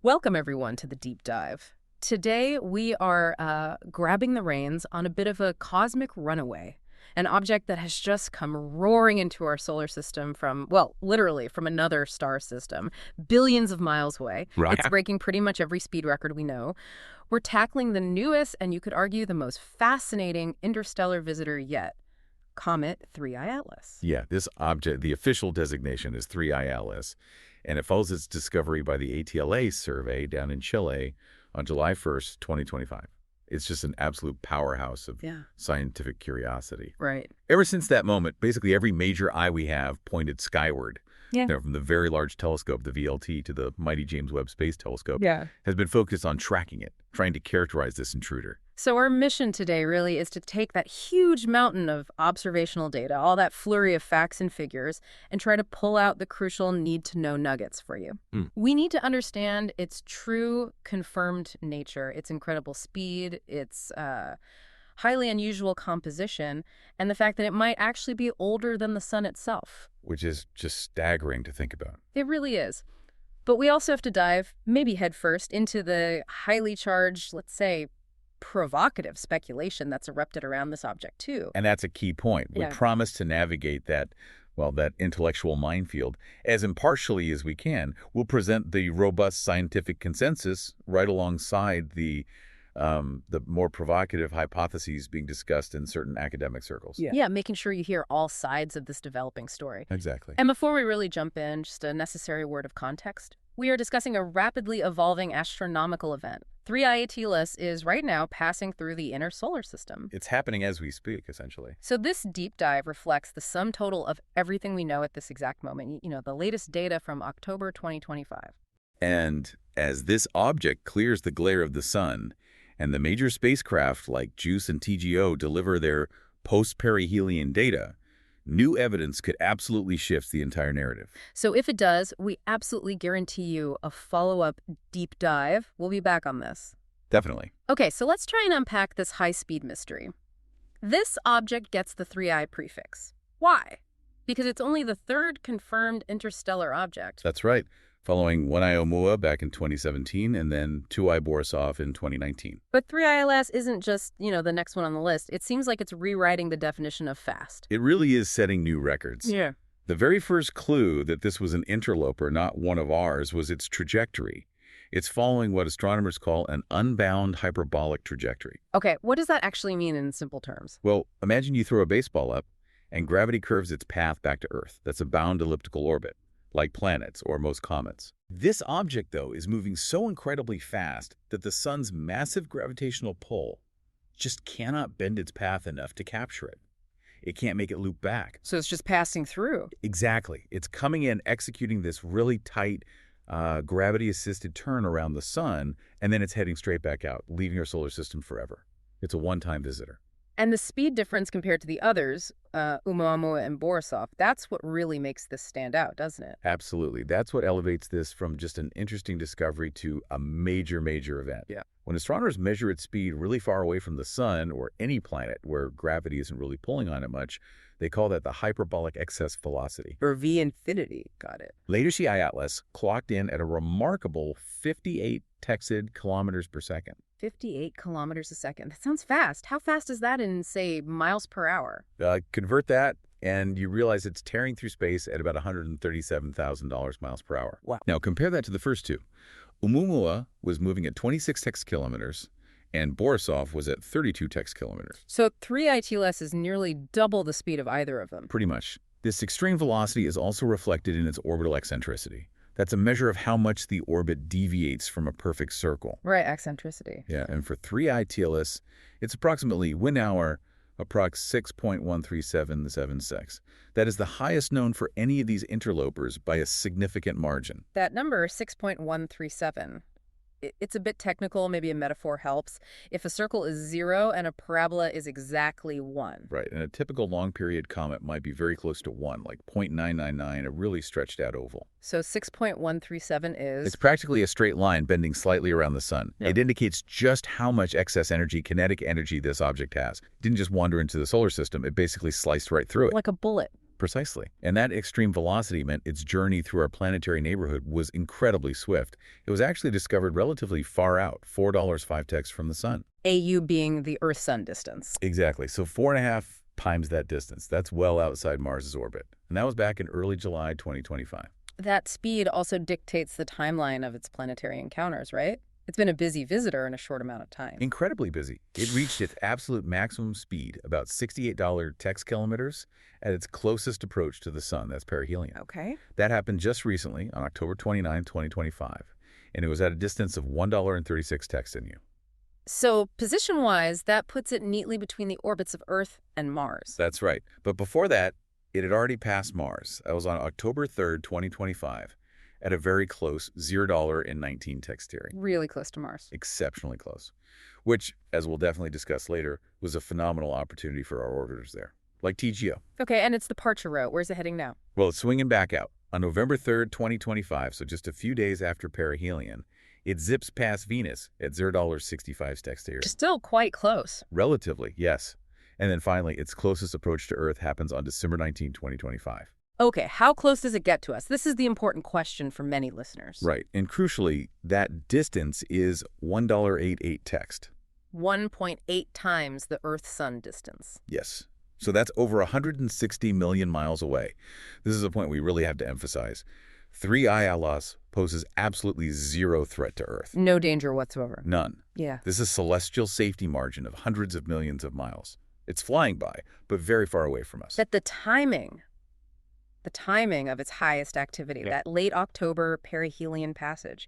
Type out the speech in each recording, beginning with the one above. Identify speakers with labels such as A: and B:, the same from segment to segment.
A: Welcome, everyone, to the deep dive. Today, we are grabbing the reins on a bit of a cosmic runaway, an object that has just come roaring into our solar system from, well, literally from another star system, billions of miles away.
B: Right.
A: It's breaking pretty much every speed record we know. We're tackling the newest and you could argue the most fascinating interstellar visitor yet, Comet 3I Atlas.
B: Yeah, this object, the official designation is 3I Atlas, and it follows its discovery by the ATLA survey down in Chile on July 1st, 2025. It's just an absolute powerhouse of scientific curiosity.
A: Right.
B: Ever since that moment, basically every major eye we have pointed skyward.
A: Yeah.
B: From the Very Large Telescope, the VLT, to the mighty James Webb Space Telescope, has been focused on tracking it, trying to characterize this intruder.
A: So our mission today really is to take that huge mountain of observational data, all that flurry of facts and figures, and try to pull out the crucial need-to-know nuggets for you. We need to understand its true confirmed nature, its incredible speed, its highly unusual composition, and the fact that it might actually be older than the sun itself.
B: Which is just staggering to think about.
A: It really is. But we also have to dive, maybe headfirst, into the highly charged, let's say, provocative speculation that's erupted around this object, too.
B: And that's a key point. We promise to navigate that intellectual minefield as impartially as we can. We'll present the robust scientific consensus right alongside the more provocative hypotheses being discussed in certain academic circles.
A: Yeah, making sure you hear all sides of this developing story.
B: Exactly.
A: And before we really jump in, just a necessary word of context. We are discussing a rapidly evolving astronomical event. 3I Atlas is right now passing through the inner solar system.
B: It's happening as we speak, essentially.
A: So this deep dive reflects the sum total of everything we know at this exact moment, the latest data from October 2025.
B: And as this object clears the glare of the sun, and the major spacecraft like JUICE and TGO deliver their post-perihelion data, new evidence could absolutely shift the entire narrative.
A: So if it does, we absolutely guarantee you a follow-up deep dive. We'll be back on this.
B: Definitely.
A: Okay, so let's try and unpack this high-speed mystery. This object gets the 3I prefix. Why? Because it's only the third confirmed interstellar object.
B: That's right. Following 1I Oumuamua back in 2017 and then 2I Borisov in 2019.
A: But 3I Atlas isn't just, the next one on the list. It seems like it's rewriting the definition of fast.
B: It really is setting new records.
A: Yeah.
B: The very first clue that this was an interloper, not one of ours, was its trajectory. It's following what astronomers call an unbound hyperbolic trajectory.
A: Okay, what does that actually mean in simple terms?
B: Well, imagine you throw a baseball up and gravity curves its path back to Earth. That's a bound elliptical orbit, like planets or most comets. This object, though, is moving so incredibly fast that the sun's massive gravitational pull just cannot bend its path enough to capture it. It can't make it loop back.
A: So it's just passing through.
B: Exactly. It's coming in, executing this really tight gravity-assisted turn around the sun, and then it's heading straight back out, leaving our solar system forever. It's a one-time visitor.
A: And the speed difference compared to the others, Oumuamua and Borisov, that's what really makes this stand out, doesn't it?
B: Absolutely. That's what elevates this from just an interesting discovery to a major, major event.
A: Yeah.
B: When astronomers measure its speed really far away from the sun or any planet where gravity isn't really pulling on it much, they call that the hyperbolic excess velocity.
A: Or V infinity. Got it.
B: Later 3I Atlas clocked in at a remarkable 58 Texid kilometers per second.
A: 58 kilometers a second. That sounds fast. How fast is that in, say, miles per hour?
B: Convert that, and you realize it's tearing through space at about $137,000 miles per hour.
A: Wow.
B: Now, compare that to the first two. Oumuamua was moving at 26 tex kilometers, and Borisov was at 32 tex kilometers.
A: So 3I Atlas is nearly double the speed of either of them.
B: Pretty much. This extreme velocity is also reflected in its orbital eccentricity. That's a measure of how much the orbit deviates from a perfect circle.
A: Right, eccentricity.
B: Yeah, and for 3I Atlas, it's approximately 1 hour, approx 6.13776. That is the highest known for any of these interlopers by a significant margin.
A: That number, 6.137, it's a bit technical, maybe a metaphor helps. If a circle is 0 and a parabola is exactly 1.
B: Right, and a typical long-period comet might be very close to 1, like 0.999, a really stretched out oval.
A: So 6.137 is?
B: It's practically a straight line bending slightly around the sun.
A: Yeah.
B: It indicates just how much excess energy, kinetic energy, this object has. It didn't just wander into the solar system, it basically sliced right through it.
A: Like a bullet.
B: Precisely. And that extreme velocity meant its journey through our planetary neighborhood was incredibly swift. It was actually discovered relatively far out, $4.05 from the sun.
A: AU being the Earth-Sun distance.
B: Exactly. So 4.5 times that distance. That's well outside Mars's orbit. And that was back in early July 2025.
A: That speed also dictates the timeline of its planetary encounters, right? It's been a busy visitor in a short amount of time.
B: Incredibly busy. It reached its absolute maximum speed, about $68 text-kilometers, at its closest approach to the sun. That's perihelion.
A: Okay.
B: That happened just recently, on October 29, 2025, and it was at a distance of $1.36 text-in-you.
A: So, position-wise, that puts it neatly between the orbits of Earth and Mars.
B: That's right. But before that, it had already passed Mars. That was on October 3rd, 2025. At a very close $0.19 text-area.
A: Really close to Mars.
B: Exceptionally close. Which, as we'll definitely discuss later, was a phenomenal opportunity for our orbiters there, like TGO.
A: Okay, and its departure route. Where's it heading now?
B: Well, it's swinging back out. On November 3rd, 2025, so just a few days after perihelion, it zips past Venus at $0.65 text-area.
A: Still quite close.
B: Relatively, yes. And then finally, its closest approach to Earth happens on December 19, 2025.
A: Okay, how close does it get to us? This is the important question for many listeners.
B: Right, and crucially, that distance is $1.88 text.
A: 1.8 times the Earth-Sun distance.
B: Yes. So that's over 160 million miles away. This is a point we really have to emphasize. 3I Atlas poses absolutely zero threat to Earth.
A: No danger whatsoever.
B: None.
A: Yeah.
B: This is a celestial safety margin of hundreds of millions of miles. It's flying by, but very far away from us.
A: That the timing of its highest activity, that late October perihelion passage,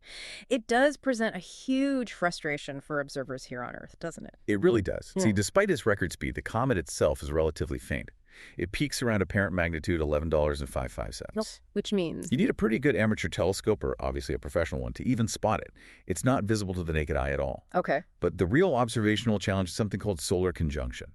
A: it does present a huge frustration for observers here on Earth, doesn't it?
B: It really does.
A: Yeah.
B: See, despite its record speed, the comet itself is relatively faint. It peaks around apparent magnitude $11.55.
A: Which means?
B: You need a pretty good amateur telescope, or obviously a professional one, to even spot it. It's not visible to the naked eye at all.
A: Okay.
B: But the real observational challenge is something called solar conjunction.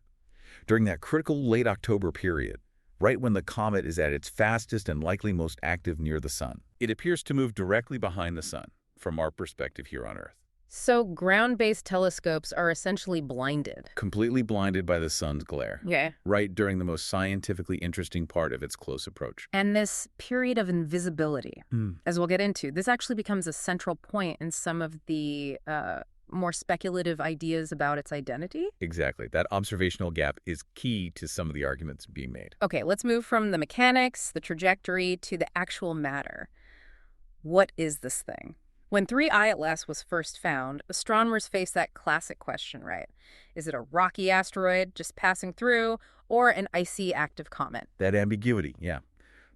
B: During that critical late October period, right when the comet is at its fastest and likely most active near the sun, it appears to move directly behind the sun, from our perspective here on Earth.
A: So ground-based telescopes are essentially blinded.
B: Completely blinded by the sun's glare.
A: Yeah.
B: Right during the most scientifically interesting part of its close approach.
A: And this period of invisibility, as we'll get into, this actually becomes a central point in some of the more speculative ideas about its identity.
B: Exactly. That observational gap is key to some of the arguments being made.
A: Okay, let's move from the mechanics, the trajectory, to the actual matter. What is this thing? When 3I Atlas was first found, astronomers faced that classic question, right? Is it a rocky asteroid just passing through, or an icy active comet?
B: That ambiguity, yeah.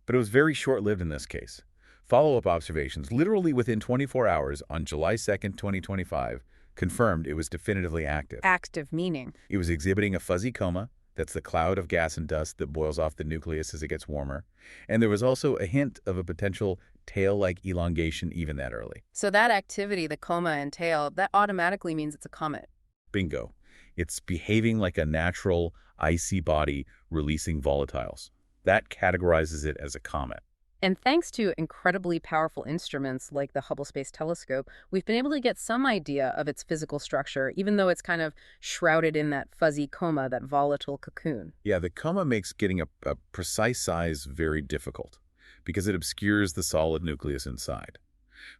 B: But it was very short-lived in this case. Follow-up observations, literally within 24 hours on July 2nd, 2025, confirmed it was definitively active.
A: Active meaning?
B: It was exhibiting a fuzzy coma. That's the cloud of gas and dust that boils off the nucleus as it gets warmer. And there was also a hint of a potential tail-like elongation even that early.
A: So that activity, the coma and tail, that automatically means it's a comet.
B: Bingo. It's behaving like a natural, icy body releasing volatiles. That categorizes it as a comet.
A: And thanks to incredibly powerful instruments like the Hubble Space Telescope, we've been able to get some idea of its physical structure, even though it's kind of shrouded in that fuzzy coma, that volatile cocoon.
B: Yeah, the coma makes getting a precise size very difficult because it obscures the solid nucleus inside.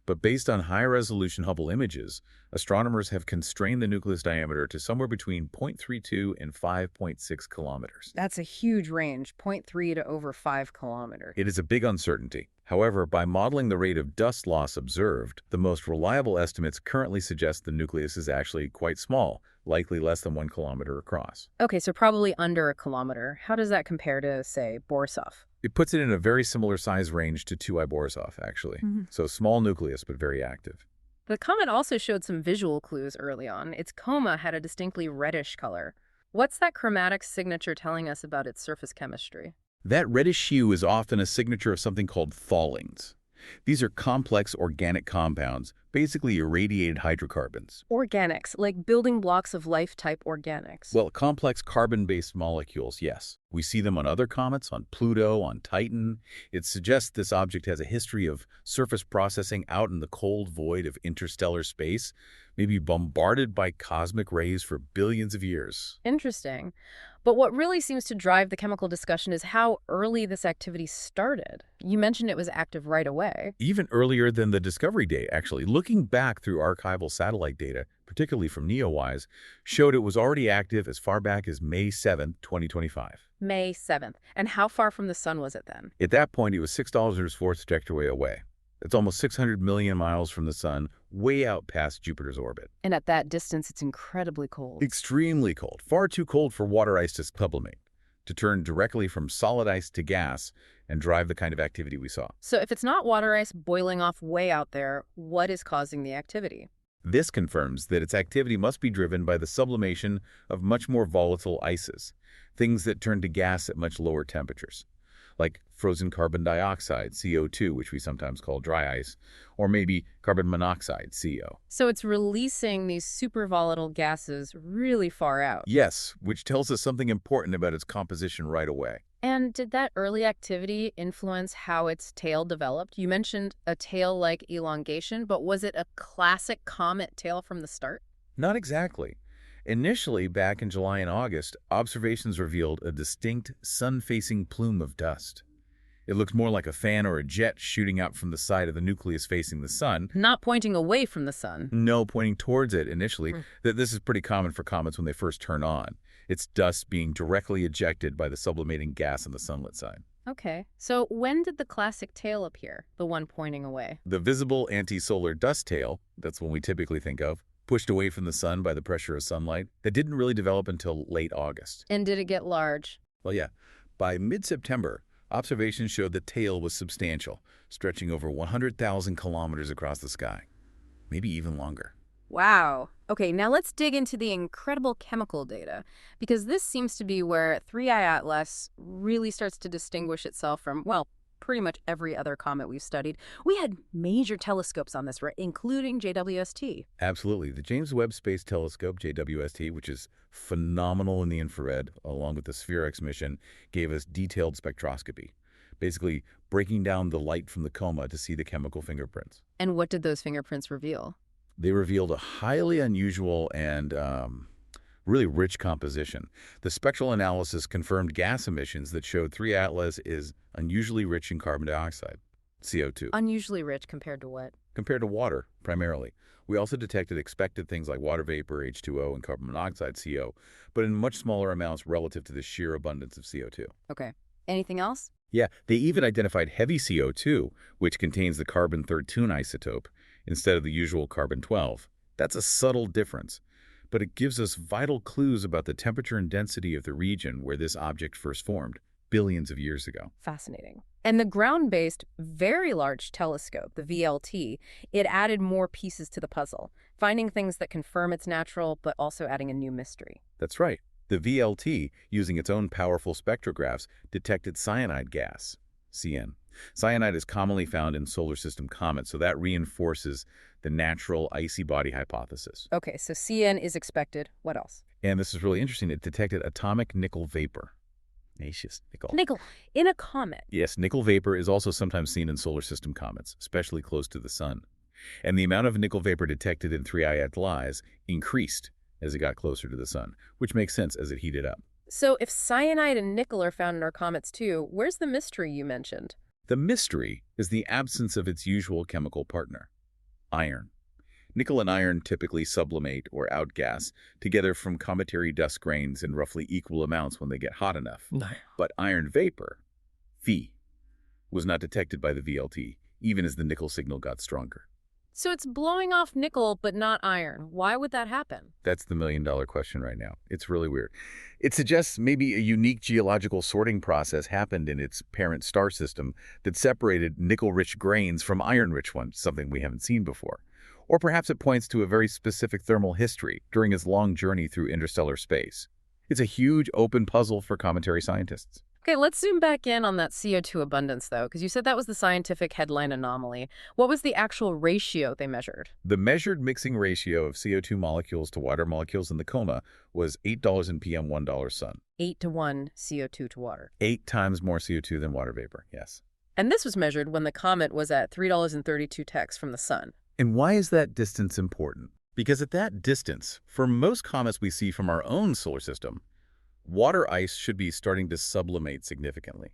B: But based on high-resolution Hubble images, astronomers have constrained the nucleus diameter to somewhere between 0.32 and 5.6 kilometers.
A: That's a huge range, 0.3 to over 5 kilometers.
B: It is a big uncertainty. However, by modeling the rate of dust loss observed, the most reliable estimates currently suggest the nucleus is actually quite small, likely less than 1 kilometer across.
A: Okay, so probably under a kilometer. How does that compare to, say, Borisov?
B: It puts it in a very similar size range to 2I Borisov, actually. So small nucleus, but very active.
A: The comet also showed some visual clues early on. Its coma had a distinctly reddish color. What's that chromatic signature telling us about its surface chemistry?
B: That reddish hue is often a signature of something called fallings. These are complex organic compounds, basically irradiated hydrocarbons.
A: Organics, like building blocks of life-type organics.
B: Well, complex carbon-based molecules, yes, We see them on other comets, on Pluto, on Titan. It suggests this object has a history of surface processing out in the cold void of interstellar space, maybe bombarded by cosmic rays for billions of years.
A: Interesting. But what really seems to drive the chemical discussion is how early this activity started. You mentioned it was active right away.
B: Even earlier than the discovery date, actually. Looking back through archival satellite data, particularly from NEOWISE, showed it was already active as far back as May 7, 2025.
A: May 7th. And how far from the sun was it then?
B: At that point, it was $6.04 trajectory away. That's almost 600 million miles from the sun, way out past Jupiter's orbit.
A: And at that distance, it's incredibly cold.
B: Extremely cold. Far too cold for water ice to sublimate, to turn directly from solid ice to gas and drive the kind of activity we saw.
A: So if it's not water ice boiling off way out there, what is causing the activity?
B: This confirms that its activity must be driven by the sublimation of much more volatile ices, things that turn to gas at much lower temperatures, like frozen carbon dioxide, CO2, which we sometimes call dry ice, or maybe carbon monoxide, CO.
A: So it's releasing these super volatile gases really far out.
B: Yes, which tells us something important about its composition right away.
A: And did that early activity influence how its tail developed? You mentioned a tail-like elongation, but was it a classic comet tail from the start?
B: Not exactly. Initially, back in July and August, observations revealed a distinct sun-facing plume of dust. It looked more like a fan or a jet shooting out from the side of the nucleus facing the sun.
A: Not pointing away from the sun.
B: No, pointing towards it initially. This is pretty common for comets when they first turn on. It's dust being directly ejected by the sublimating gas on the sunlit side.
A: Okay. So when did the classic tail appear, the one pointing away?
B: The visible anti-solar dust tail, that's one we typically think of, pushed away from the sun by the pressure of sunlight, that didn't really develop until late August.
A: And did it get large?
B: Well, yeah. By mid-September, observations showed the tail was substantial, stretching over 100,000 kilometers across the sky, maybe even longer.
A: Wow. Okay, now let's dig into the incredible chemical data, because this seems to be where 3I Atlas really starts to distinguish itself from, well, pretty much every other comet we've studied. We had major telescopes on this, right, including JWST.
B: Absolutely. The James Webb Space Telescope, JWST, which is phenomenal in the infrared, along with the SphereX mission, gave us detailed spectroscopy, basically breaking down the light from the coma to see the chemical fingerprints.
A: And what did those fingerprints reveal?
B: They revealed a highly unusual and really rich composition. The spectral analysis confirmed gas emissions that showed 3 Atlas is unusually rich in carbon dioxide, CO2.
A: Unusually rich compared to what?
B: Compared to water, primarily. We also detected expected things like water vapor, H2O, and carbon monoxide, CO, but in much smaller amounts relative to the sheer abundance of CO2.
A: Okay. Anything else?
B: Yeah, they even identified heavy CO2, which contains the carbon-13 isotope, instead of the usual carbon-12. That's a subtle difference, but it gives us vital clues about the temperature and density of the region where this object first formed, billions of years ago.
A: Fascinating. And the ground-based, very large telescope, the VLT, it added more pieces to the puzzle, finding things that confirm it's natural, but also adding a new mystery.
B: That's right. The VLT, using its own powerful spectrographs, detected cyanide gas, CN. Cyanide is commonly found in solar system comets, so that reinforces the natural icy body hypothesis.
A: Okay, so CN is expected. What else?
B: And this is really interesting. It detected atomic nickel vapor. Nacious nickel.
A: Nickel in a comet.
B: Yes, nickel vapor is also sometimes seen in solar system comets, especially close to the sun. And the amount of nickel vapor detected in 3I Atlas increased as it got closer to the sun, which makes sense as it heated up.
A: So if cyanide and nickel are found in our comets too, where's the mystery you mentioned?
B: The mystery is the absence of its usual chemical partner, iron. Nickel and iron typically sublimate or outgas together from cometary dust grains in roughly equal amounts when they get hot enough.
C: No.
B: But iron vapor, Phi, was not detected by the VLT, even as the nickel signal got stronger.
A: So it's blowing off nickel, but not iron. Why would that happen?
B: That's the million-dollar question right now. It's really weird. It suggests maybe a unique geological sorting process happened in its parent star system that separated nickel-rich grains from iron-rich ones, something we haven't seen before. Or perhaps it points to a very specific thermal history during its long journey through interstellar space. It's a huge open puzzle for cometary scientists.
A: Okay, let's zoom back in on that CO2 abundance, though, because you said that was the scientific headline anomaly. What was the actual ratio they measured?
B: The measured mixing ratio of CO2 molecules to water molecules in the coma was $8 in PM $1 sun.
A: 8 to 1 CO2 to water.
B: 8 times more CO2 than water vapor, yes.
A: And this was measured when the comet was at $3.32 from the sun.
B: And why is that distance important? Because at that distance, for most comets we see from our own solar system, water ice should be starting to sublimate significantly.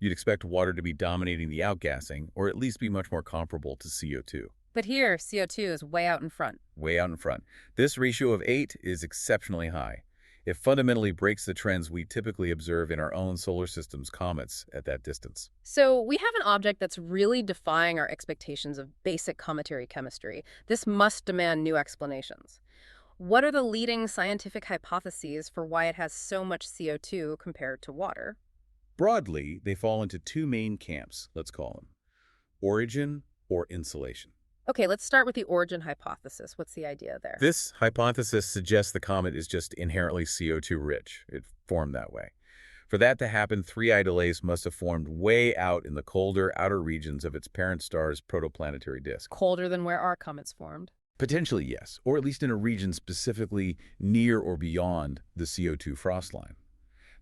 B: You'd expect water to be dominating the outgassing, or at least be much more comparable to CO2.
A: But here, CO2 is way out in front.
B: Way out in front. This ratio of 8 is exceptionally high. It fundamentally breaks the trends we typically observe in our own solar system's comets at that distance.
A: So we have an object that's really defying our expectations of basic cometary chemistry. This must demand new explanations. What are the leading scientific hypotheses for why it has so much CO2 compared to water?
B: Broadly, they fall into two main camps, let's call them: origin or insulation.
A: Okay, let's start with the origin hypothesis. What's the idea there?
B: This hypothesis suggests the comet is just inherently CO2 rich. It formed that way. For that to happen, three idols must have formed way out in the colder outer regions of its parent star's protoplanetary disk.
A: Colder than where our comets formed.
B: Potentially, yes, or at least in a region specifically near or beyond the CO2 frost line.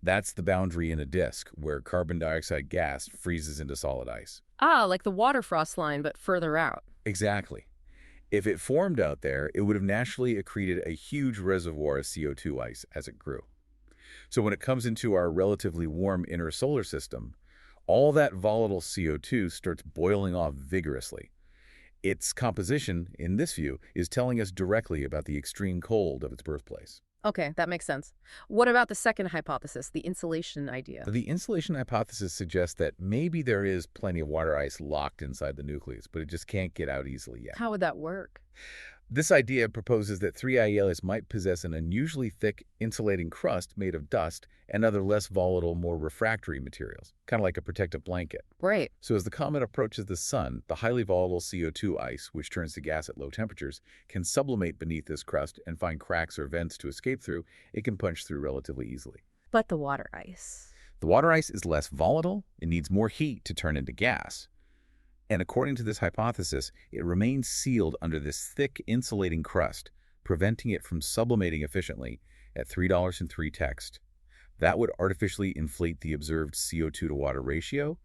B: That's the boundary in a disk where carbon dioxide gas freezes into solid ice.
A: Ah, like the water frost line, but further out.
B: Exactly. If it formed out there, it would have naturally accreted a huge reservoir of CO2 ice as it grew. So when it comes into our relatively warm inner solar system, all that volatile CO2 starts boiling off vigorously. Its composition, in this view, is telling us directly about the extreme cold of its birthplace.
A: Okay, that makes sense. What about the second hypothesis, the insulation idea?
B: The insulation hypothesis suggests that maybe there is plenty of water ice locked inside the nucleus, but it just can't get out easily yet.
A: How would that work?
B: This idea proposes that three Aeolus might possess an unusually thick, insulating crust made of dust and other less volatile, more refractory materials, kind of like a protective blanket.
A: Right.
B: So as the comet approaches the sun, the highly volatile CO2 ice, which turns to gas at low temperatures, can sublimate beneath this crust and find cracks or vents to escape through. It can punch through relatively easily.
A: But the water ice?
B: The water ice is less volatile. It needs more heat to turn into gas. And according to this hypothesis, it remains sealed under this thick, insulating crust, preventing it from sublimating efficiently at $3.03. That would artificially inflate the observed CO2 to water ratio,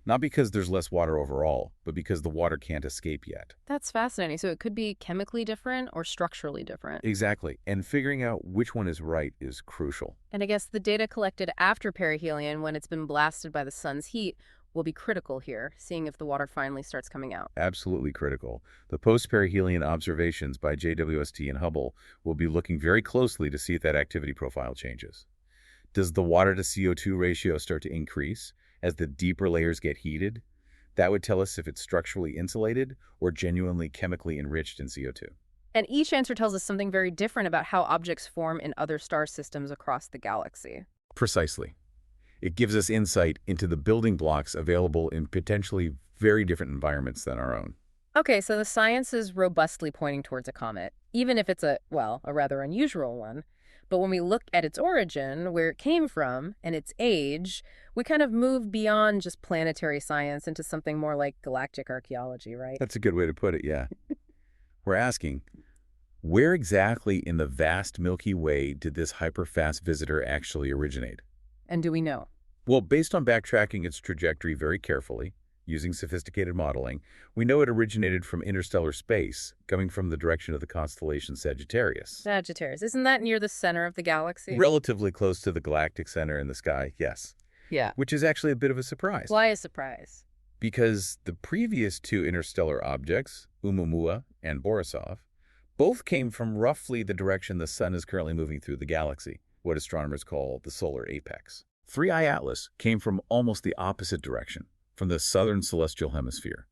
B: not because there's less water overall, but because the water can't escape yet.
A: That's fascinating. So it could be chemically different or structurally different.
B: Exactly. And figuring out which one is right is crucial.
A: And I guess the data collected after perihelion, when it's been blasted by the sun's heat, will be critical here, seeing if the water finally starts coming out.
B: Absolutely critical. The post-perihelion observations by JWST and Hubble will be looking very closely to see if that activity profile changes. Does the water to CO2 ratio start to increase as the deeper layers get heated? That would tell us if it's structurally insulated or genuinely chemically enriched in CO2.
A: And each answer tells us something very different about how objects form in other star systems across the galaxy.
B: Precisely. It gives us insight into the building blocks available in potentially very different environments than our own.
A: Okay, so the science is robustly pointing towards a comet, even if it's a rather unusual one. But when we look at its origin, where it came from, and its age, we kind of move beyond just planetary science into something more like galactic archaeology, right?
B: That's a good way to put it, yeah. We're asking, where exactly in the vast Milky Way did this hyperfast visitor actually originate?
A: And do we know?
B: Well, based on backtracking its trajectory very carefully, using sophisticated modeling, we know it originated from interstellar space, coming from the direction of the constellation Sagittarius.
A: Sagittarius. Isn't that near the center of the galaxy?
B: Relatively close to the galactic center in the sky, yes.
A: Yeah.
B: Which is actually a bit of a surprise.
A: Why a surprise?
B: Because the previous two interstellar objects, Oumuamua and Borisov, both came from roughly the direction the sun is currently moving through the galaxy, what astronomers call the solar apex. 3I Atlas came from almost the opposite direction, from the southern celestial hemisphere.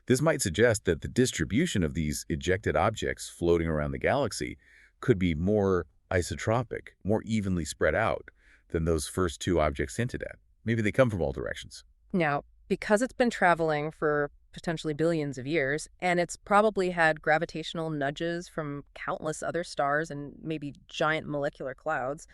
B: This might suggest that the distribution of these ejected objects floating around the galaxy could be more isotropic, more evenly spread out than those first two objects hinted at. Maybe they come from all directions.
A: Now, because it's been traveling for potentially billions of years, and it's probably had gravitational nudges from countless other stars and maybe giant molecular clouds,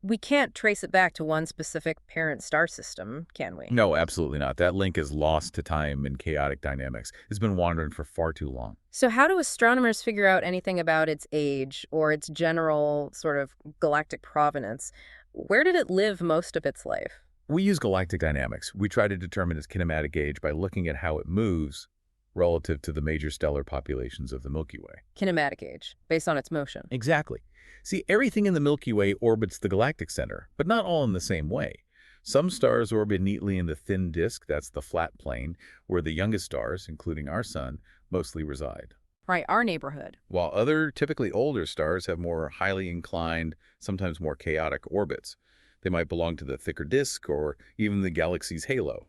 A: we can't trace it back to one specific parent star system, can we?
B: No, absolutely not. That link is lost to time and chaotic dynamics. It's been wandering for far too long.
A: So how do astronomers figure out anything about its age or its general sort of galactic provenance? Where did it live most of its life?
B: We use galactic dynamics. We try to determine its kinematic age by looking at how it moves relative to the major stellar populations of the Milky Way.
A: Kinematic age, based on its motion.
B: Exactly. See, everything in the Milky Way orbits the galactic center, but not all in the same way. Some stars orbit neatly in the thin disk, that's the flat plane, where the youngest stars, including our sun, mostly reside.
A: Right, our neighborhood.
B: While other, typically older stars have more highly inclined, sometimes more chaotic orbits. They might belong to the thicker disk or even the galaxy's halo.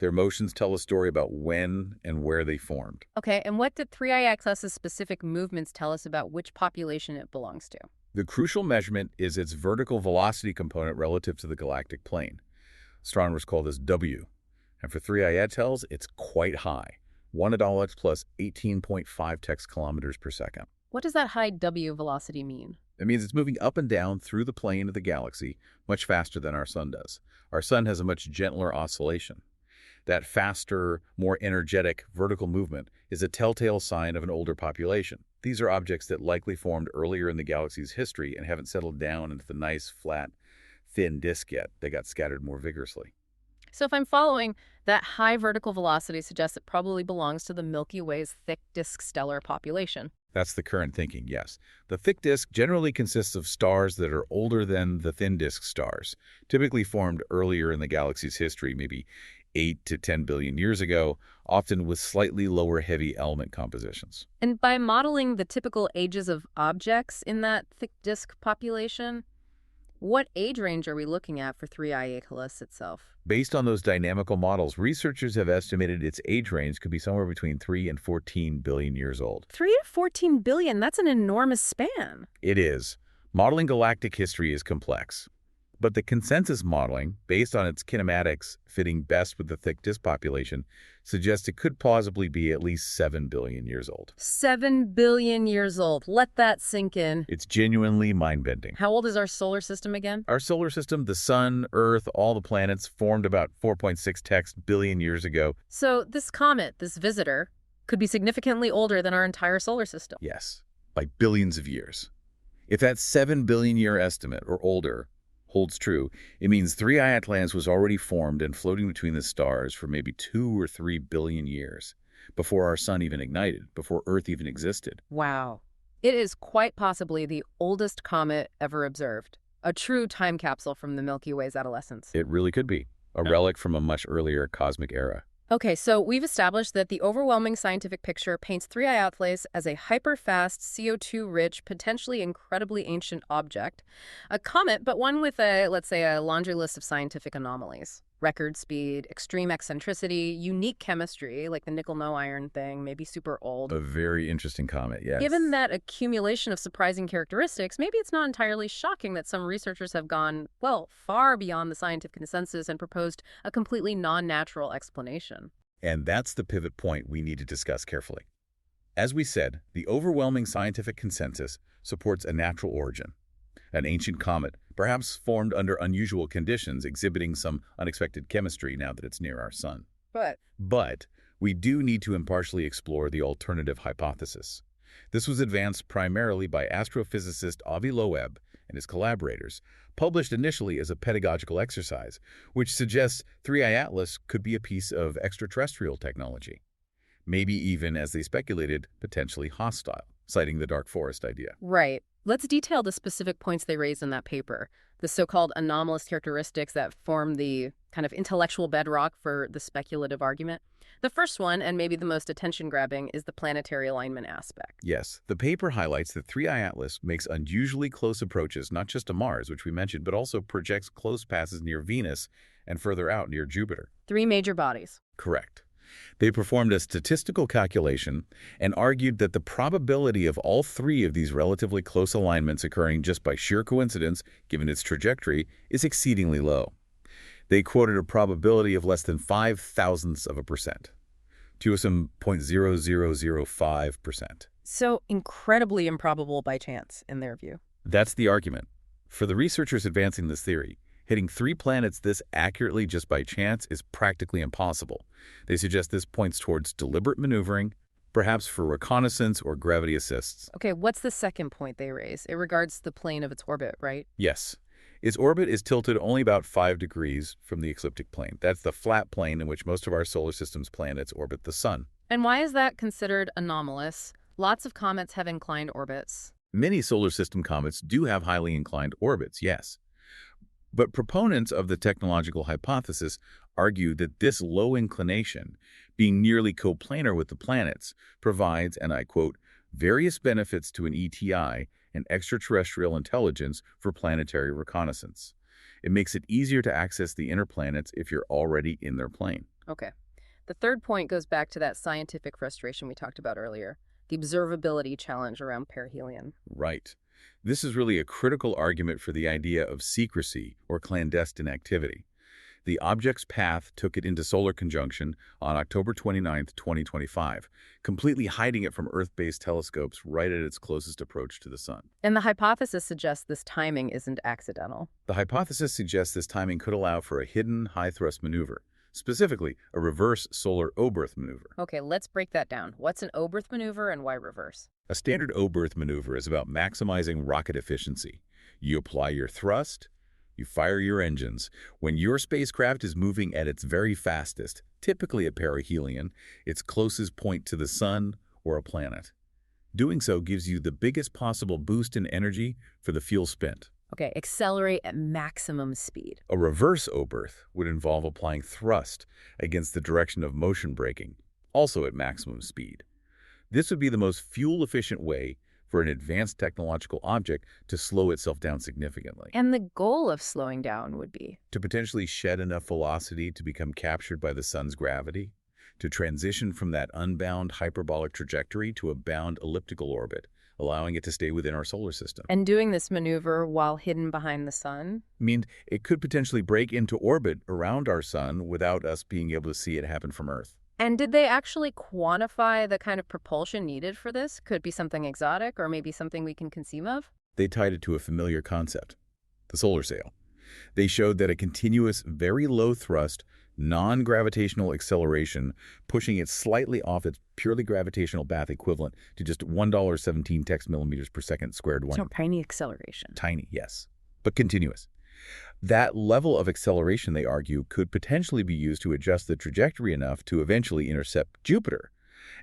B: Their motions tell a story about when and where they formed.
A: Okay, and what did 3I specific movements tell us about which population it belongs to?
B: The crucial measurement is its vertical velocity component relative to the galactic plane. Astronomers call this W. And for 3I, it's quite high, 1 ADALX plus 18.5 text-kilometers per second.
A: What does that high W velocity mean?
B: It means it's moving up and down through the plane of the galaxy much faster than our sun does. Our sun has a much gentler oscillation. That faster, more energetic vertical movement is a telltale sign of an older population. These are objects that likely formed earlier in the galaxy's history and haven't settled down into the nice, flat, thin disk yet. They got scattered more vigorously.
A: So if I'm following, that high vertical velocity suggests it probably belongs to the Milky Way's thick disk stellar population.
B: That's the current thinking, yes. The thick disk generally consists of stars that are older than the thin disk stars, typically formed earlier in the galaxy's history, maybe 8 to 10 billion years ago, often with slightly lower heavy element compositions.
A: And by modeling the typical ages of objects in that thick disk population, what age range are we looking at for 3I itself?
B: Based on those dynamical models, researchers have estimated its age range could be somewhere between 3 and 14 billion years old.
A: 3 to 14 billion, that's an enormous span.
B: It is. Modeling galactic history is complex. But the consensus modeling, based on its kinematics fitting best with the thick disk population, suggests it could plausibly be at least 7 billion years old.
A: 7 billion years old. Let that sink in.
B: It's genuinely mind-bending.
A: How old is our solar system again?
B: Our solar system, the sun, Earth, all the planets, formed about 4.6 billion years ago.
A: So this comet, this visitor, could be significantly older than our entire solar system.
B: Yes, by billions of years. If that 7 billion year estimate, or older, holds true, it means 3I Atlantis was already formed and floating between the stars for maybe 2 or 3 billion years, before our sun even ignited, before Earth even existed.
A: Wow. It is quite possibly the oldest comet ever observed, a true time capsule from the Milky Way's adolescence.
B: It really could be, a relic from a much earlier cosmic era.
A: Okay, so we've established that the overwhelming scientific picture paints 3I Atlas as a hyper-fast, CO2-rich, potentially incredibly ancient object, a comet, but one with let's say, a laundry list of scientific anomalies. Record speed, extreme eccentricity, unique chemistry, like the nickel-no-iron thing, maybe super old.
B: A very interesting comet, yes.
A: Given that accumulation of surprising characteristics, maybe it's not entirely shocking that some researchers have gone, well, far beyond the scientific consensus and proposed a completely non-natural explanation.
B: And that's the pivot point we need to discuss carefully. As we said, the overwhelming scientific consensus supports a natural origin. An ancient comet, perhaps formed under unusual conditions, exhibiting some unexpected chemistry now that it's near our sun. But we do need to impartially explore the alternative hypothesis. This was advanced primarily by astrophysicist Avi Loeb and his collaborators, published initially as a pedagogical exercise, which suggests 3I Atlas could be a piece of extraterrestrial technology. Maybe even, as they speculated, potentially hostile, citing the dark forest idea.
A: Right. Let's detail the specific points they raised in that paper, the so-called anomalous characteristics that form the kind of intellectual bedrock for the speculative argument. The first one, and maybe the most attention-grabbing, is the planetary alignment aspect.
B: Yes, the paper highlights that 3I Atlas makes unusually close approaches not just to Mars, which we mentioned, but also projects close passes near Venus and further out near Jupiter.
A: 3 major bodies.
B: Correct. They performed a statistical calculation and argued that the probability of all 3 of these relatively close alignments occurring just by sheer coincidence, given its trajectory, is exceedingly low. They quoted a probability of less than 0.005%, to some 0.0005%.
A: So incredibly improbable by chance, in their view.
B: That's the argument. For the researchers advancing this theory, hitting 3 planets this accurately just by chance is practically impossible. They suggest this points towards deliberate maneuvering, perhaps for reconnaissance or gravity assists.
A: Okay, what's the second point they raise? It regards the plane of its orbit, right?
B: Yes. Its orbit is tilted only about 5 degrees from the ecliptic plane. That's the flat plane in which most of our solar system's planets orbit the sun.
A: And why is that considered anomalous? Lots of comets have inclined orbits.
B: Many solar system comets do have highly inclined orbits, yes. But proponents of the technological hypothesis argue that this low inclination, being nearly coplanar with the planets, provides, and I quote, various benefits to an ETI, an extraterrestrial intelligence, for planetary reconnaissance. It makes it easier to access the inner planets if you're already in their plane.
A: Okay. The third point goes back to that scientific frustration we talked about earlier, the observability challenge around perihelion.
B: Right. This is really a critical argument for the idea of secrecy or clandestine activity. The object's path took it into solar conjunction on October 29, 2025, completely hiding it from Earth-based telescopes right at its closest approach to the sun.
A: And the hypothesis suggests this timing isn't accidental.
B: The hypothesis suggests this timing could allow for a hidden high-thrust maneuver, specifically a reverse solar O-berth maneuver.
A: Okay, let's break that down. What's an O-berth maneuver and why reverse?
B: A standard O-berth maneuver is about maximizing rocket efficiency. You apply your thrust, you fire your engines. When your spacecraft is moving at its very fastest, typically at perihelion, its closest point to the sun or a planet. Doing so gives you the biggest possible boost in energy for the fuel spent.
A: Okay, accelerate at maximum speed.
B: A reverse O-berth would involve applying thrust against the direction of motion braking, also at maximum speed. This would be the most fuel-efficient way for an advanced technological object to slow itself down significantly.
A: And the goal of slowing down would be?
B: To potentially shed enough velocity to become captured by the sun's gravity, to transition from that unbound hyperbolic trajectory to a bound elliptical orbit, allowing it to stay within our solar system.
A: And doing this maneuver while hidden behind the sun?
B: Means it could potentially break into orbit around our sun without us being able to see it happen from Earth.
A: And did they actually quantify the kind of propulsion needed for this? Could it be something exotic or maybe something we can conceive of?
B: They tied it to a familiar concept, the solar sail. They showed that a continuous, very low thrust, non-gravitational acceleration, pushing it slightly off its purely gravitational path equivalent to just 1.17 text millimeters per second squared.
A: So tiny acceleration.
B: Tiny, yes, but continuous. That level of acceleration, they argue, could potentially be used to adjust the trajectory enough to eventually intercept Jupiter.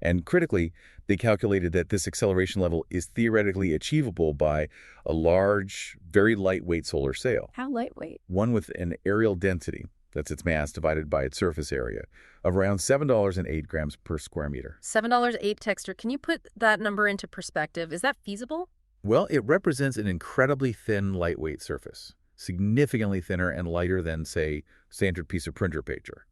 B: And critically, they calculated that this acceleration level is theoretically achievable by a large, very lightweight solar sail.
A: How lightweight?
B: One with an aerial density, that's its mass divided by its surface area, of around $7.08 grams per square meter.
A: $7.08, Texter. Can you put that number into perspective? Is that feasible?
B: Well, it represents an incredibly thin, lightweight surface, significantly thinner and lighter than, say, standard piece of printer paper.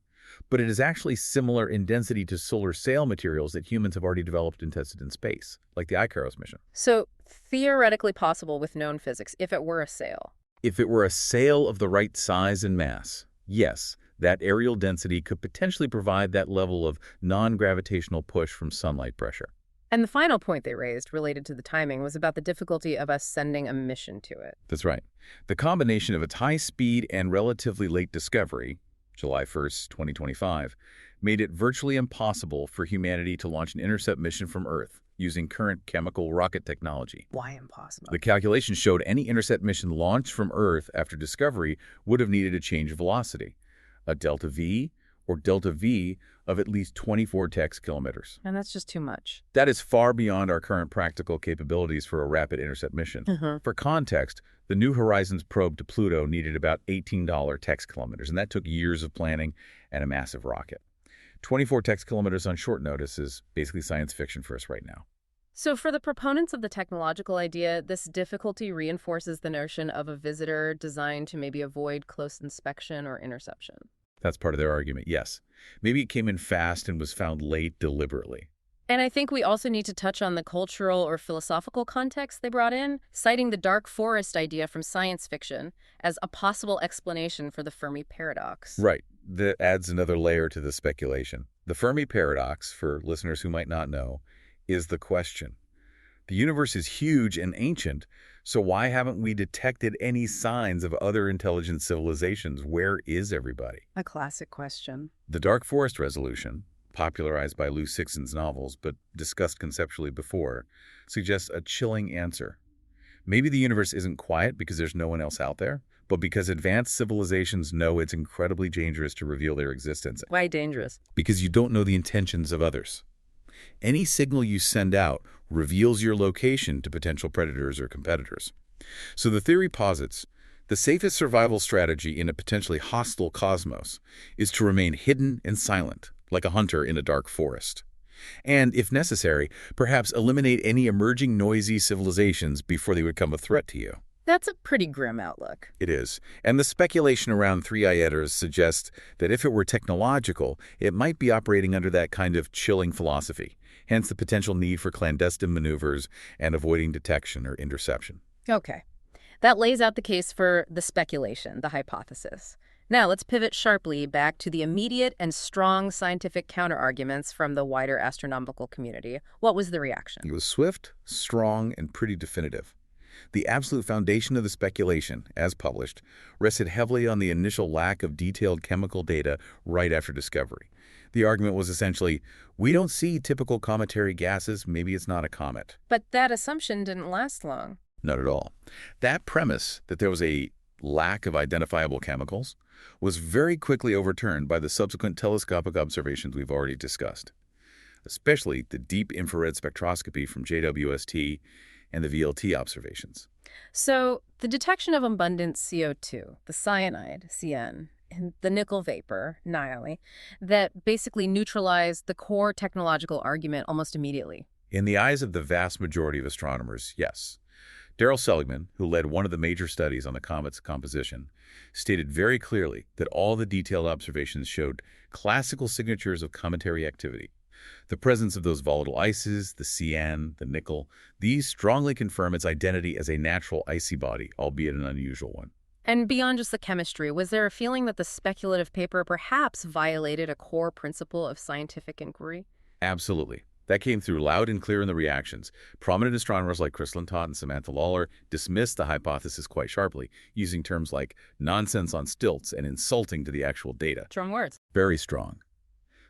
B: But it is actually similar in density to solar sail materials that humans have already developed and tested in space, like the Icaros mission.
A: So theoretically possible with known physics, if it were a sail.
B: If it were a sail of the right size and mass, yes, that aerial density could potentially provide that level of non-gravitational push from sunlight pressure.
A: And the final point they raised related to the timing was about the difficulty of us sending a mission to it.
B: That's right. The combination of its high speed and relatively late discovery, July 1st, 2025, made it virtually impossible for humanity to launch an intercept mission from Earth using current chemical rocket technology.
A: Why impossible?
B: The calculations showed any intercept mission launched from Earth after discovery would have needed a change of velocity, a delta V or delta V of at least 24 text kilometers.
A: And that's just too much.
B: That is far beyond our current practical capabilities for a rapid intercept mission. For context, the New Horizons probe to Pluto needed about $18 text kilometers, and that took years of planning and a massive rocket. 24 text kilometers on short notice is basically science fiction for us right now.
A: So for the proponents of the technological idea, this difficulty reinforces the notion of a visitor designed to maybe avoid close inspection or interception.
B: That's part of their argument, yes. Maybe it came in fast and was found late deliberately.
A: And I think we also need to touch on the cultural or philosophical context they brought in, citing the dark forest idea from science fiction as a possible explanation for the Fermi paradox.
B: Right. That adds another layer to the speculation. The Fermi paradox, for listeners who might not know, is the question: The universe is huge and ancient, so why haven't we detected any signs of other intelligent civilizations? Where is everybody?
A: A classic question.
B: The dark forest resolution, popularized by Lou Sixton's novels but discussed conceptually before, suggests a chilling answer. Maybe the universe isn't quiet because there's no one else out there, but because advanced civilizations know it's incredibly dangerous to reveal their existence.
A: Why dangerous?
B: Because you don't know the intentions of others. Any signal you send out reveals your location to potential predators or competitors. So the theory posits the safest survival strategy in a potentially hostile cosmos is to remain hidden and silent, like a hunter in a dark forest. And, if necessary, perhaps eliminate any emerging noisy civilizations before they become a threat to you.
A: That's a pretty grim outlook.
B: It is. And the speculation around three-eyeders suggests that if it were technological, it might be operating under that kind of chilling philosophy, hence the potential need for clandestine maneuvers and avoiding detection or interception.
A: Okay. That lays out the case for the speculation, the hypothesis. Now let's pivot sharply back to the immediate and strong scientific counterarguments from the wider astronomical community. What was the reaction?
B: It was swift, strong, and pretty definitive. The absolute foundation of the speculation, as published, rested heavily on the initial lack of detailed chemical data right after discovery. The argument was essentially, we don't see typical cometary gases, maybe it's not a comet.
A: But that assumption didn't last long.
B: Not at all. That premise, that there was a lack of identifiable chemicals, was very quickly overturned by the subsequent telescopic observations we've already discussed, especially the deep infrared spectroscopy from JWST and the VLT observations.
A: So the detection of abundant CO2, the cyanide, CN, and the nickel vapor, Ni, that basically neutralized the core technological argument almost immediately.
B: In the eyes of the vast majority of astronomers, yes. Darrell Seligman, who led one of the major studies on the comet's composition, stated very clearly that all the detailed observations showed classical signatures of cometary activity. The presence of those volatile ices, the CN, the nickel, these strongly confirm its identity as a natural icy body, albeit an unusual one.
A: And beyond just the chemistry, was there a feeling that the speculative paper perhaps violated a core principle of scientific inquiry?
B: Absolutely. That came through loud and clear in the reactions. Prominent astronomers like Kristlyn Todd and Samantha Lawler dismissed the hypothesis quite sharply, using terms like nonsense on stilts and insulting to the actual data.
A: Strong words.
B: Very strong.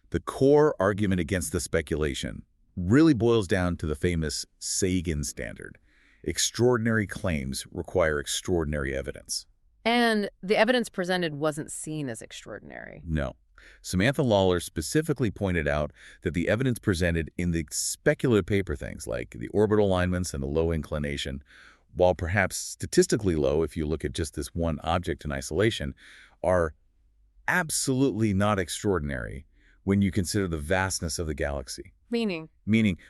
B: The core argument against the speculation really boils down to the famous Sagan standard. Extraordinary claims require extraordinary evidence.
A: And the evidence presented wasn't seen as extraordinary.
B: No. Samantha Lawler specifically pointed out that the evidence presented in the speculative paper, things like the orbital alignments and the low inclination, while perhaps statistically low if you look at just this one object in isolation, are absolutely not extraordinary when you consider the vastness of the galaxy.
A: Meaning,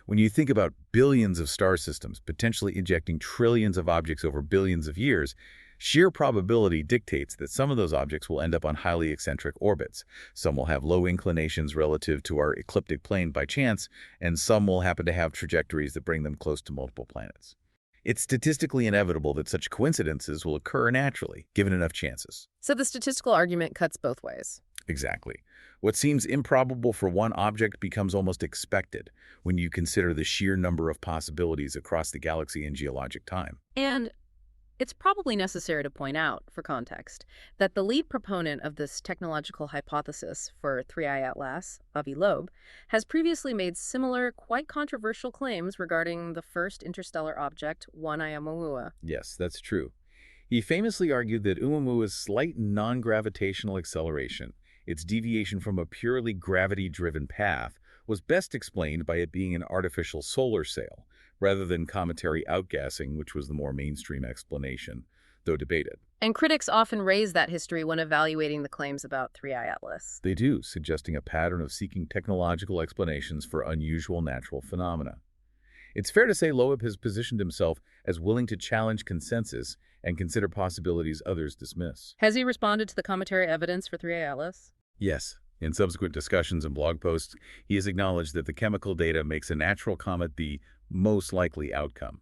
B: when you think about billions of star systems potentially ejecting trillions of objects over billions of years, sheer probability dictates that some of those objects will end up on highly eccentric orbits. Some will have low inclinations relative to our ecliptic plane by chance, and some will happen to have trajectories that bring them close to multiple planets. It's statistically inevitable that such coincidences will occur naturally, given enough chances.
A: So the statistical argument cuts both ways.
B: Exactly. What seems improbable for one object becomes almost expected when you consider the sheer number of possibilities across the galaxy in geologic time.
A: And it's probably necessary to point out, for context, that the lead proponent of this technological hypothesis for 3I Atlas, Avi Loeb, has previously made similar, quite controversial claims regarding the first interstellar object, Oumuamua.
B: Yes, that's true. He famously argued that Oumuamua's slight non-gravitational acceleration, its deviation from a purely gravity-driven path, was best explained by it being an artificial solar sail, rather than cometary outgassing, which was the more mainstream explanation, though debated.
A: And critics often raise that history when evaluating the claims about 3I Atlas.
B: They do, suggesting a pattern of seeking technological explanations for unusual natural phenomena. It's fair to say Loeb has positioned himself as willing to challenge consensus and consider possibilities others dismiss.
A: Has he responded to the cometary evidence for 3I Atlas?
B: Yes. In subsequent discussions and blog posts, he has acknowledged that the chemical data makes a natural comet the most likely outcome.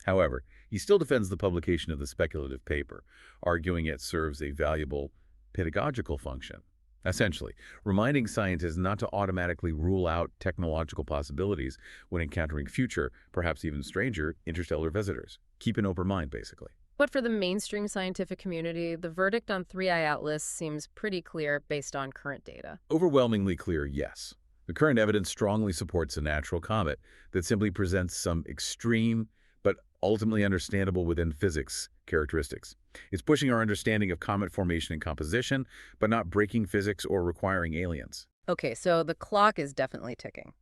B: However, he still defends the publication of the speculative paper, arguing it serves a valuable pedagogical function. Essentially, reminding scientists not to automatically rule out technological possibilities when encountering future, perhaps even stranger, interstellar visitors. Keep an open mind, basically.
A: But for the mainstream scientific community, the verdict on 3I Atlas seems pretty clear based on current data.
B: Overwhelmingly clear, yes. The current evidence strongly supports a natural comet that simply presents some extreme, but ultimately understandable within physics characteristics. It's pushing our understanding of comet formation and composition, but not breaking physics or requiring aliens.
A: Okay, so the clock is definitely ticking.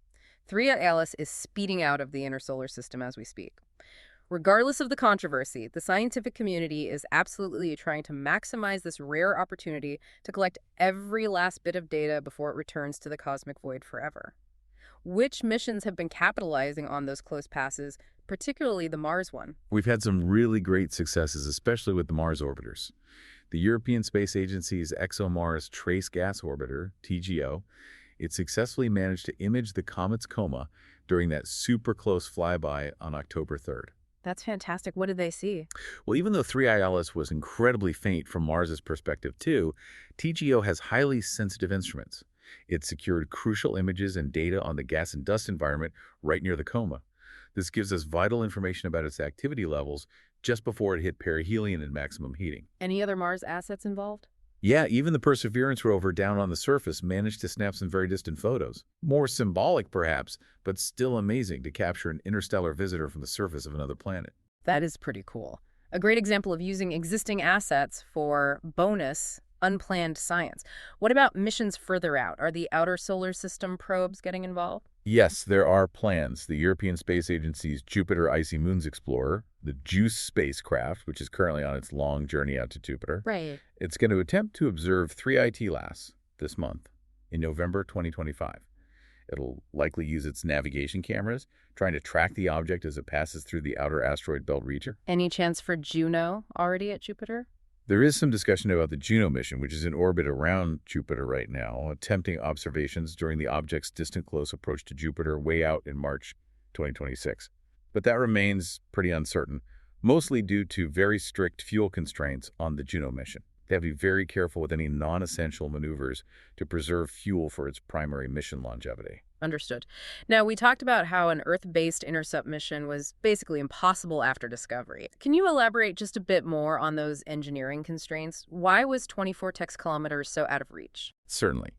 A: 3I Atlas is speeding out of the inner solar system as we speak. Regardless of the controversy, the scientific community is absolutely trying to maximize this rare opportunity to collect every last bit of data before it returns to the cosmic void forever. Which missions have been capitalizing on those close passes, particularly the Mars one?
B: We've had some really great successes, especially with the Mars orbiters. The European Space Agency's ExoMars Trace Gas Orbiter, TGO, it successfully managed to image the comet's coma during that super close flyby on October 3rd.
A: That's fantastic. What did they see?
B: Well, even though 3I Atlas was incredibly faint from Mars's perspective too, TGO has highly sensitive instruments. It secured crucial images and data on the gas and dust environment right near the coma. This gives us vital information about its activity levels just before it hit perihelion and maximum heating.
A: Any other Mars assets involved?
B: Yeah, even the Perseverance rover down on the surface managed to snap some very distant photos. More symbolic, perhaps, but still amazing to capture an interstellar visitor from the surface of another planet.
A: That is pretty cool. A great example of using existing assets for bonus, unplanned science. What about missions further out? Are the outer solar system probes getting involved?
B: Yes, there are plans. The European Space Agency's Jupiter Icy Moons Explorer, the JUICE spacecraft, which is currently on its long journey out to Jupiter,
A: Right.
B: it's going to attempt to observe 3I this month, in November 2025. It'll likely use its navigation cameras, trying to track the object as it passes through the outer asteroid belt region.
A: Any chance for Juno already at Jupiter?
B: There is some discussion about the Juno mission, which is in orbit around Jupiter right now, attempting observations during the object's distant close approach to Jupiter way out in March 2026. But that remains pretty uncertain, mostly due to very strict fuel constraints on the Juno mission. They have to be very careful with any non-essential maneuvers to preserve fuel for its primary mission longevity.
A: Understood. Now, we talked about how an Earth-based intercept mission was basically impossible after discovery. Can you elaborate just a bit more on those engineering constraints? Why was 24 kilometers so out of reach?
B: Certainly.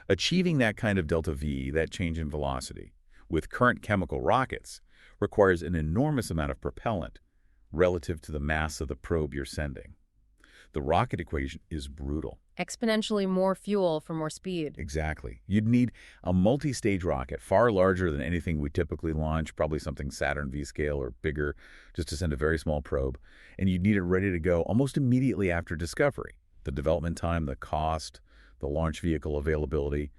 B: Achieving that kind of delta V, that change in velocity, with current chemical rockets, requires an enormous amount of propellant relative to the mass of the probe you're sending. The rocket equation is brutal.
A: Exponentially more fuel for more speed.
B: Exactly. You'd need a multi-stage rocket, far larger than anything we typically launch, probably something Saturn V scale or bigger, just to send a very small probe. And you'd need it ready to go almost immediately after discovery. The development time, the cost, the launch vehicle availability,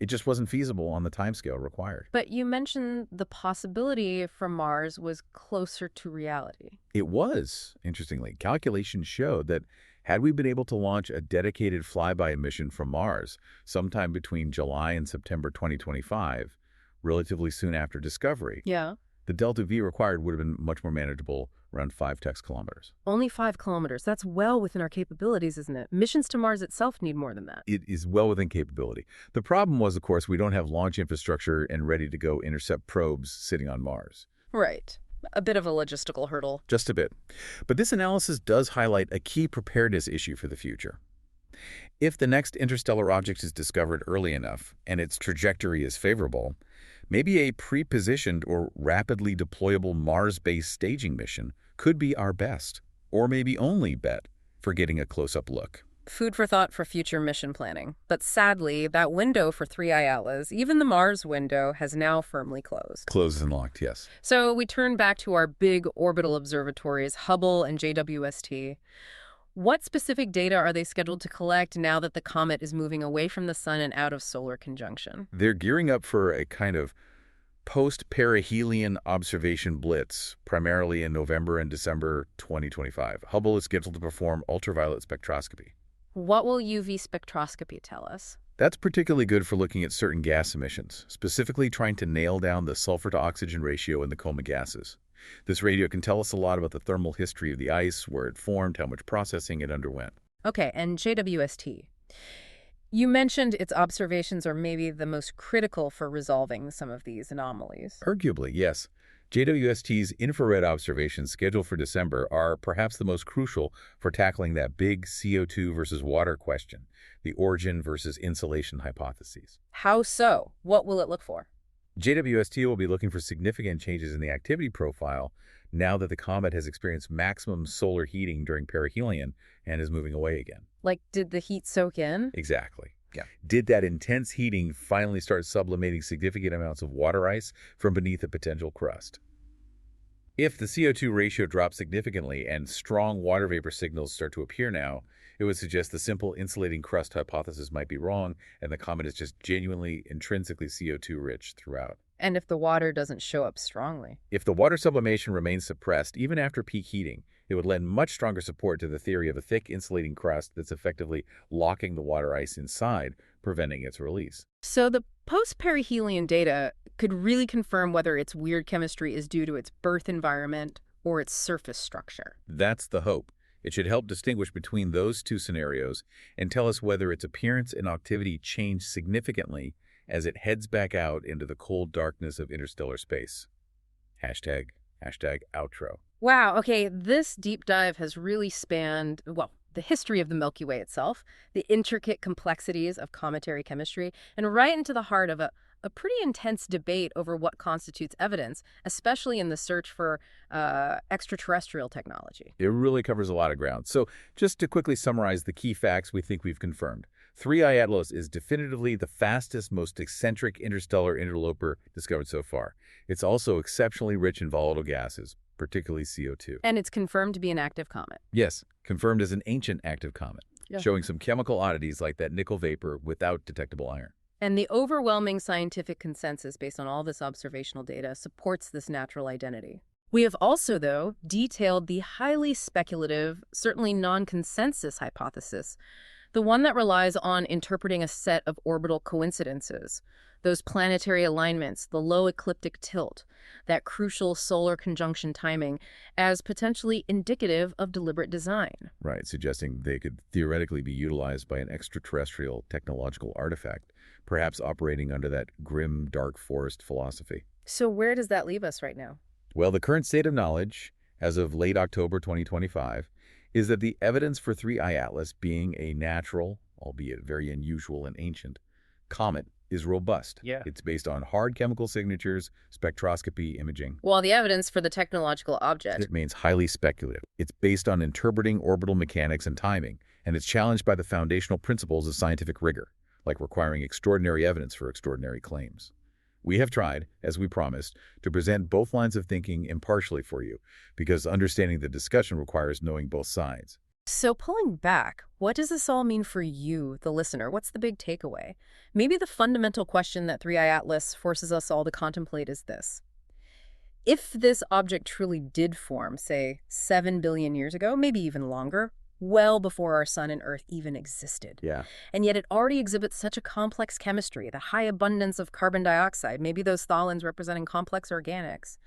B: it just wasn't feasible on the timescale required.
A: But you mentioned the possibility from Mars was closer to reality.
B: It was, interestingly. Calculations showed that had we been able to launch a dedicated flyby mission from Mars sometime between July and September 2025, relatively soon after discovery,
A: Yeah.
B: the delta V required would have been much more manageable, around 5 kilometers.
A: Only 5 kilometers. That's well within our capabilities, isn't it? Missions to Mars itself need more than that.
B: It is well within capability. The problem was, of course, we don't have launch infrastructure and ready-to-go intercept probes sitting on Mars.
A: Right. A bit of a logistical hurdle.
B: Just a bit. But this analysis does highlight a key preparedness issue for the future. If the next interstellar object is discovered early enough and its trajectory is favorable, maybe a pre-positioned or rapidly deployable Mars-based staging mission could be our best, or maybe only bet, for getting a close-up look.
A: Food for thought for future mission planning. But sadly, that window for 3I Atlas, even the Mars window, has now firmly closed.
B: Closed and locked, yes.
A: So we turn back to our big orbital observatories, Hubble and JWST. What specific data are they scheduled to collect now that the comet is moving away from the sun and out of solar conjunction?
B: They're gearing up for a kind of post-perihelion observation blitz, primarily in November and December 2025. Hubble is scheduled to perform ultraviolet spectroscopy.
A: What will UV spectroscopy tell us?
B: That's particularly good for looking at certain gas emissions, specifically trying to nail down the sulfur-to-oxygen ratio in the coma gases. This radio can tell us a lot about the thermal history of the ice, where it formed, how much processing it underwent.
A: Okay, and JWST. You mentioned its observations are maybe the most critical for resolving some of these anomalies.
B: Arguably, yes. JWST's infrared observations scheduled for December are perhaps the most crucial for tackling that big CO2 versus water question, the origin versus insulation hypotheses.
A: How so? What will it look for?
B: JWST will be looking for significant changes in the activity profile now that the comet has experienced maximum solar heating during perihelion and is moving away again.
A: Like, did the heat soak in?
B: Exactly. Yeah. Did that intense heating finally start sublimating significant amounts of water ice from beneath the potential crust? If the CO2 ratio drops significantly and strong water vapor signals start to appear now, it would suggest the simple insulating crust hypothesis might be wrong and the comet is just genuinely intrinsically CO2 rich throughout.
A: And if the water doesn't show up strongly?
B: If the water sublimation remains suppressed even after peak heating, it would lend much stronger support to the theory of a thick insulating crust that's effectively locking the water ice inside, preventing its release.
A: So the post-perihelion data could really confirm whether its weird chemistry is due to its birth environment or its surface structure.
B: That's the hope. It should help distinguish between those two scenarios and tell us whether its appearance and activity change significantly as it heads back out into the cold darkness of interstellar space. Hashtag outro.
A: Wow, okay, this deep dive has really spanned, well, the history of the Milky Way itself, the intricate complexities of cometary chemistry, and right into the heart of a pretty intense debate over what constitutes evidence, especially in the search for extraterrestrial technology.
B: It really covers a lot of ground. So just to quickly summarize the key facts we think we've confirmed. 3I Atlas is definitively the fastest, most eccentric interstellar interloper discovered so far. It's also exceptionally rich in volatile gases, particularly CO2.
A: And it's confirmed to be an active comet.
B: Yes, confirmed as an ancient active comet, showing some chemical oddities like that nickel vapor without detectable iron.
A: And the overwhelming scientific consensus based on all this observational data supports this natural identity. We have also, though, detailed the highly speculative, certainly non-consensus hypothesis, the one that relies on interpreting a set of orbital coincidences, those planetary alignments, the low ecliptic tilt, that crucial solar conjunction timing, as potentially indicative of deliberate design.
B: Right, suggesting they could theoretically be utilized by an extraterrestrial technological artifact, perhaps operating under that grim, dark forest philosophy.
A: So where does that leave us right now?
B: Well, the current state of knowledge, as of late October 2025, is that the evidence for 3I Atlas being a natural, albeit very unusual and ancient, comet is robust.
A: Yeah.
B: It's based on hard chemical signatures, spectroscopy, imaging.
A: While the evidence for the technological object
B: It remains highly speculative. It's based on interpreting orbital mechanics and timing, and it's challenged by the foundational principles of scientific rigor, like requiring extraordinary evidence for extraordinary claims. We have tried, as we promised, to present both lines of thinking impartially for you, because understanding the discussion requires knowing both sides.
A: So pulling back, what does this all mean for you, the listener? What's the big takeaway? Maybe the fundamental question that 3I Atlas forces us all to contemplate is this. If this object truly did form, say, 7 billion years ago, maybe even longer, well before our sun and Earth even existed.
B: Yeah.
A: And yet it already exhibits such a complex chemistry, the high abundance of carbon dioxide, maybe those tholins representing complex organics.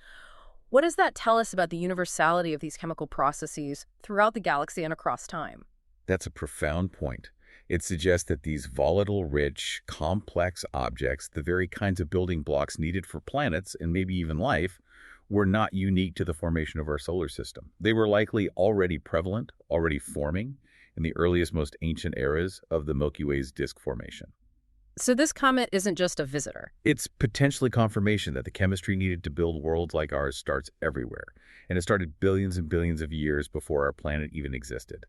A: What does that tell us about the universality of these chemical processes throughout the galaxy and across time?
B: That's a profound point. It suggests that these volatile-rich, complex objects, the very kinds of building blocks needed for planets and maybe even life, were not unique to the formation of our solar system. They were likely already prevalent, already forming, in the earliest, most ancient eras of the Milky Way's disk formation.
A: So this comet isn't just a visitor.
B: It's potentially confirmation that the chemistry needed to build worlds like ours starts everywhere, and it started billions and billions of years before our planet even existed.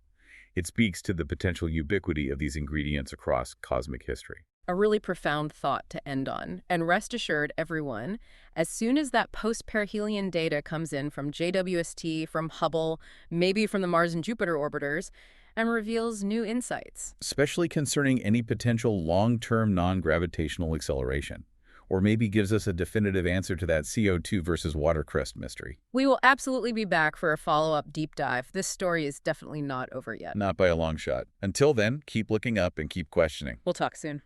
B: It speaks to the potential ubiquity of these ingredients across cosmic history.
A: A really profound thought to end on. And rest assured, everyone, as soon as that post-perihelion data comes in from JWST, from Hubble, maybe from the Mars and Jupiter orbiters, and reveals new insights.
B: Especially concerning any potential long-term non-gravitational acceleration, or maybe gives us a definitive answer to that CO2 versus water crust mystery.
A: We will absolutely be back for a follow-up deep dive. This story is definitely not over yet.
B: Not by a long shot. Until then, keep looking up and keep questioning.
A: We'll talk soon.